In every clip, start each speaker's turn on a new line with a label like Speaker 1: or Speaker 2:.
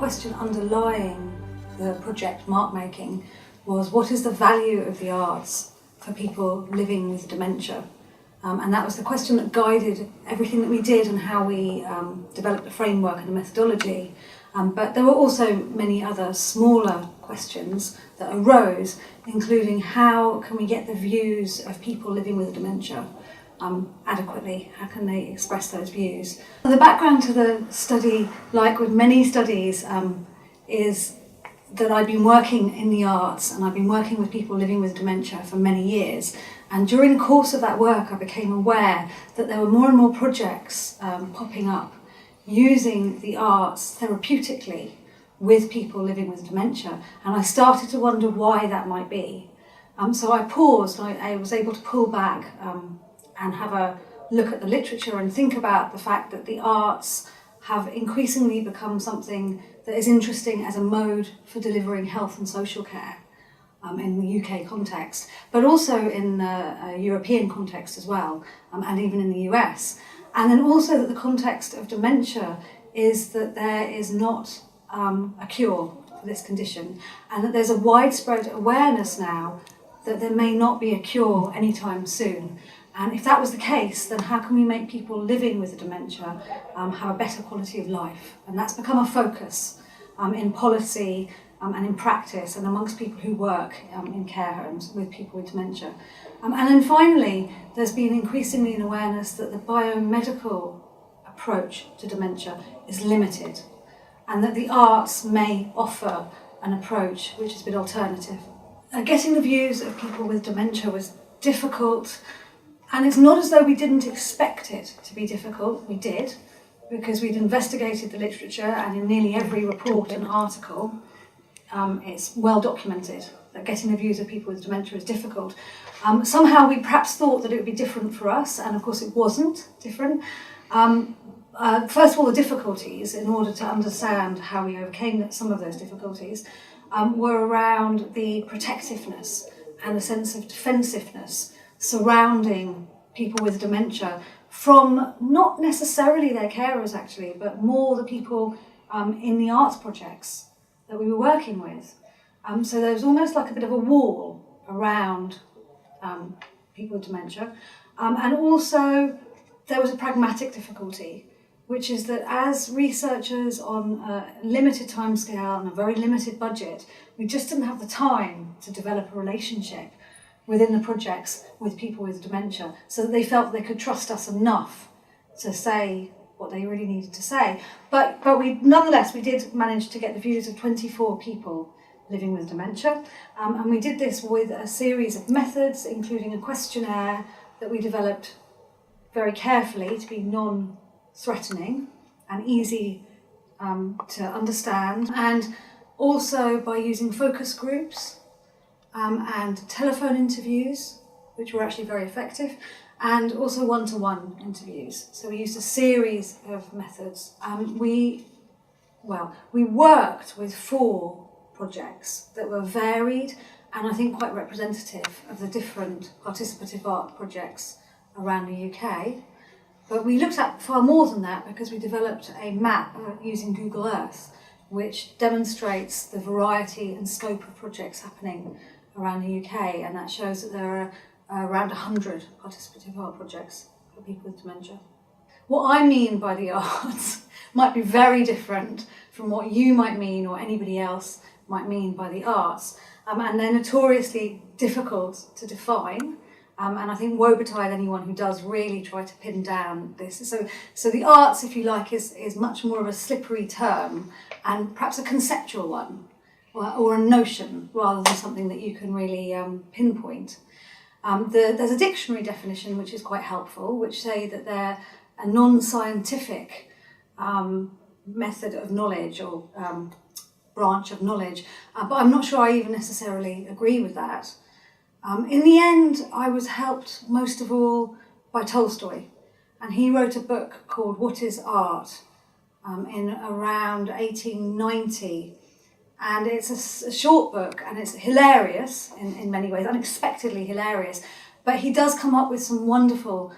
Speaker 1: question underlying the project mark making was, what is the value of the arts for people living with dementia? And that was the question that guided everything that we did and how we developed a framework and a methodology. But there were also many other smaller questions that arose, including how can we get the views of people living with dementia adequately? How can they express those views? The background to the study, like with many studies, is that I've been working in the arts and I've been working with people living with dementia for many years. And during the course of that work, I became aware that there were more and more projects popping up using the arts therapeutically with people living with dementia. And I started to wonder why that might be. So I paused, I was able to pull back and have a look at the literature and think about the fact that the arts have increasingly become something that is interesting as a mode for delivering health and social care in the UK context, but also in the European context as well, and even in the US. And then also that the context of dementia is that there is not a cure for this condition, and that there's a widespread awareness now that there may not be a cure anytime soon. And if that was the case, then how can we make people living with dementia have a better quality of life? And that's become a focus in policy and in practice and amongst people who work in care homes with people with dementia. And then finally, there's been increasingly an awareness that the biomedical approach to dementia is limited, and that the arts may offer an approach which is a bit alternative. Getting the views of people with dementia was difficult. And it's not as though we didn't expect it to be difficult. We did, because we'd investigated the literature, and in nearly every report and article, it's well documented that getting the views of people with dementia is difficult. Somehow we perhaps thought that it would be different for us, and of course it wasn't different. First of all, the difficulties, in order to understand how we overcame some of those difficulties, were around the protectiveness and the sense of defensiveness surrounding people with dementia from not necessarily their carers actually, but more the people in the arts projects that we were working with. So there was almost like a bit of a wall around people with dementia. And also there was a pragmatic difficulty, which is that as researchers on a limited timescale and a very limited budget, we just didn't have the time to develop a relationship within the projects with people with dementia, so that they felt they could trust us enough to say what they really needed to say. But we nonetheless, we did manage to get the views of 24 people living with dementia, and we did this with a series of methods, including a questionnaire that we developed very carefully to be non-threatening and easy to understand, and also by using focus groups and telephone interviews, which were actually very effective, and also one-to-one interviews. So we used a series of methods. We worked with 4 projects that were varied and I think quite representative of the different participative art projects around the UK. But we looked at far more than that, because we developed a map using Google Earth, which demonstrates the variety and scope of projects happening around the UK, and that shows that there are around 100 participative art projects for people with dementia. What I mean by the arts might be very different from what you might mean or anybody else might mean by the arts, and they're notoriously difficult to define, and I think woe betide anyone who does really try to pin down this. So the arts, if you like, is much more of a slippery term and perhaps a conceptual one, or a notion rather than something that you can really pinpoint. There's a dictionary definition which is quite helpful, which say that they're a non-scientific method of knowledge or branch of knowledge, but I'm not sure I even necessarily agree with that. In the end, I was helped most of all by Tolstoy, and he wrote a book called What is Art in around 1890. And it's a short book, and it's hilarious in many ways, unexpectedly hilarious. But he does come up with some wonderful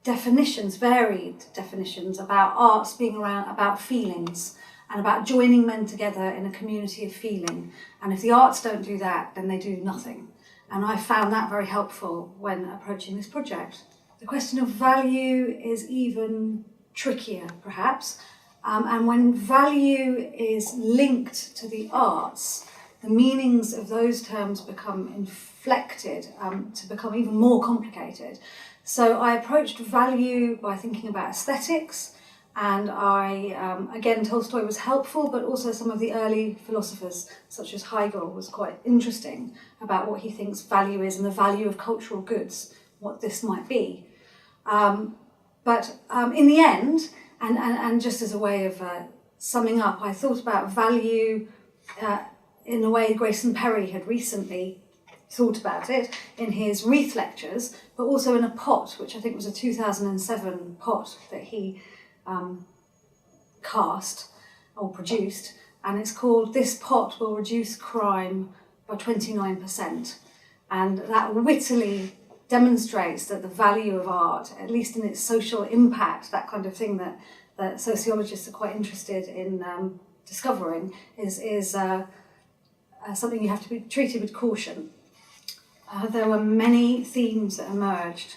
Speaker 1: definitions, varied definitions about arts being about feelings, and about joining men together in a community of feeling. And if the arts don't do that, then they do nothing. And I found that very helpful when approaching this project. The question of value is even trickier, perhaps. And when value is linked to the arts, the meanings of those terms become inflected to become even more complicated. So I approached value by thinking about aesthetics, and again, Tolstoy was helpful, but also some of the early philosophers, such as Hegel, was quite interesting about what he thinks value is and the value of cultural goods, what this might be. But in the end, and just as a way of summing up, I thought about value in the way Grayson Perry had recently thought about it in his Wreath lectures, but also in a pot, which I think was a 2007 pot that he cast or produced, and it's called "This Pot Will Reduce Crime by 29%. And that wittily demonstrates that the value of art, at least in its social impact, that kind of thing that sociologists are quite interested in discovering, is something you have to be treated with caution. There were many themes that emerged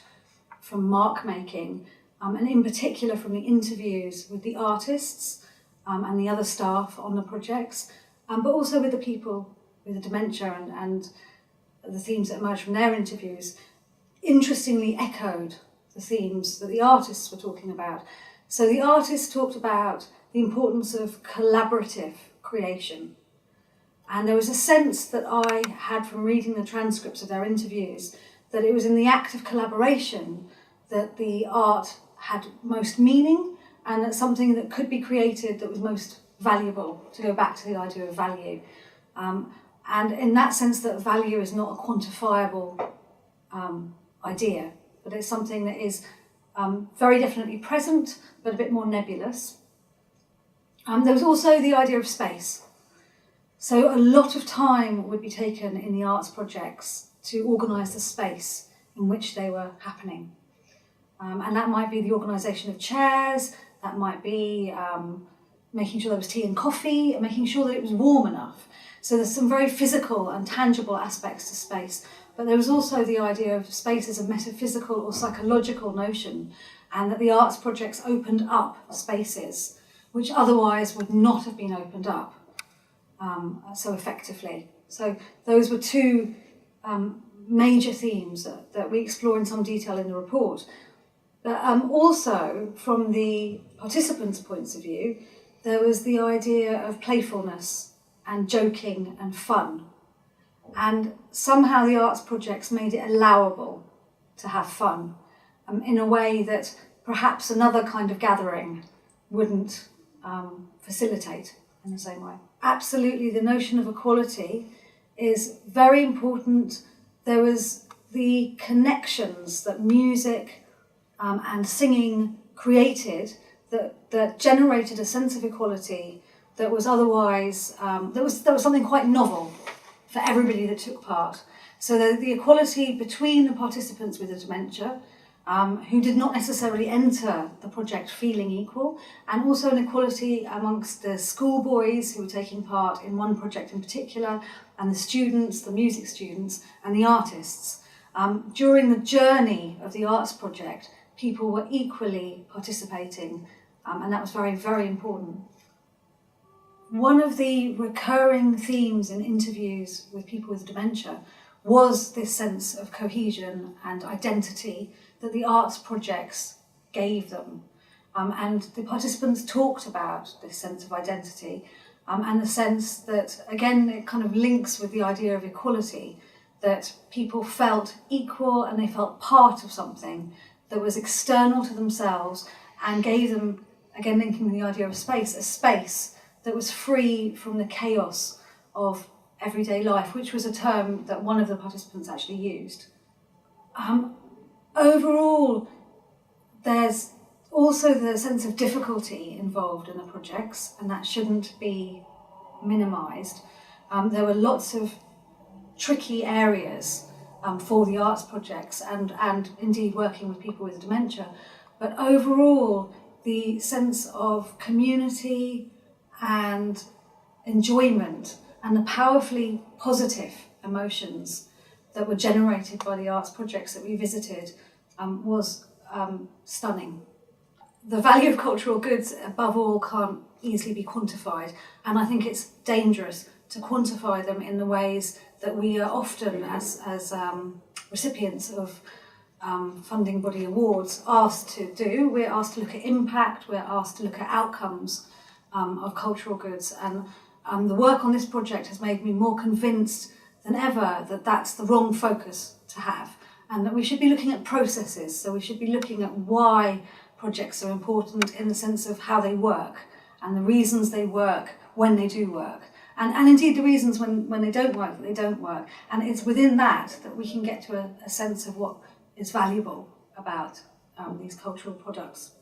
Speaker 1: from mark making, and in particular from the interviews with the artists and the other staff on the projects, but also with the people with the dementia, and the themes that emerged from their interviews interestingly echoed the themes that the artists were talking about. So the artists talked about the importance of collaborative creation. And there was a sense that I had from reading the transcripts of their interviews that it was in the act of collaboration that the art had most meaning, and that something that could be created that was most valuable, to go back to the idea of value. And in that sense, that value is not a quantifiable idea, but it's something that is very definitely present, but a bit more nebulous. There was also the idea of space. So a lot of time would be taken in the arts projects to organise the space in which they were happening. And that might be the organisation of chairs, that might be making sure there was tea and coffee, and making sure that it was warm enough. So there's some very physical and tangible aspects to space. But there was also the idea of space as a metaphysical or psychological notion, and that the arts projects opened up spaces which otherwise would not have been opened up so effectively. So those were two major themes that we explore in some detail in the report. But also, from the participants' points of view, there was the idea of playfulness and joking and fun. And somehow the arts projects made it allowable to have fun in a way that perhaps another kind of gathering wouldn't facilitate in the same way. Absolutely, the notion of equality is very important. There was the connections that music and singing created that generated a sense of equality that was otherwise, there was something quite novel for everybody that took part. So the equality between the participants with the dementia, who did not necessarily enter the project feeling equal, and also an equality amongst the schoolboys who were taking part in one project in particular, and the students, the music students, and the artists. During the journey of the arts project, people were equally participating, and that was very, very important. One of the recurring themes in interviews with people with dementia was this sense of cohesion and identity that the arts projects gave them. And the participants talked about this sense of identity and the sense that, again, it kind of links with the idea of equality, that people felt equal and they felt part of something that was external to themselves and gave them, again, linking with the idea of space, a space that was free from the chaos of everyday life, which was a term that one of the participants actually used. Overall, there's also the sense of difficulty involved in the projects, and that shouldn't be minimised. There were lots of tricky areas for the arts projects and indeed working with people with dementia, but overall the sense of community and enjoyment and the powerfully positive emotions that were generated by the arts projects that we visited was stunning. The value of cultural goods, above all, can't easily be quantified, and I think it's dangerous to quantify them in the ways that we are often, as recipients of funding body awards, asked to do. We're asked to look at impact, we're asked to look at outcomes of cultural goods, and the work on this project has made me more convinced than ever that that's the wrong focus to have, and that we should be looking at processes. So we should be looking at why projects are important in the sense of how they work and the reasons they work when they do work, and indeed the reasons when they don't work, that they don't work. And it's within that we can get to a sense of what is valuable about these cultural products.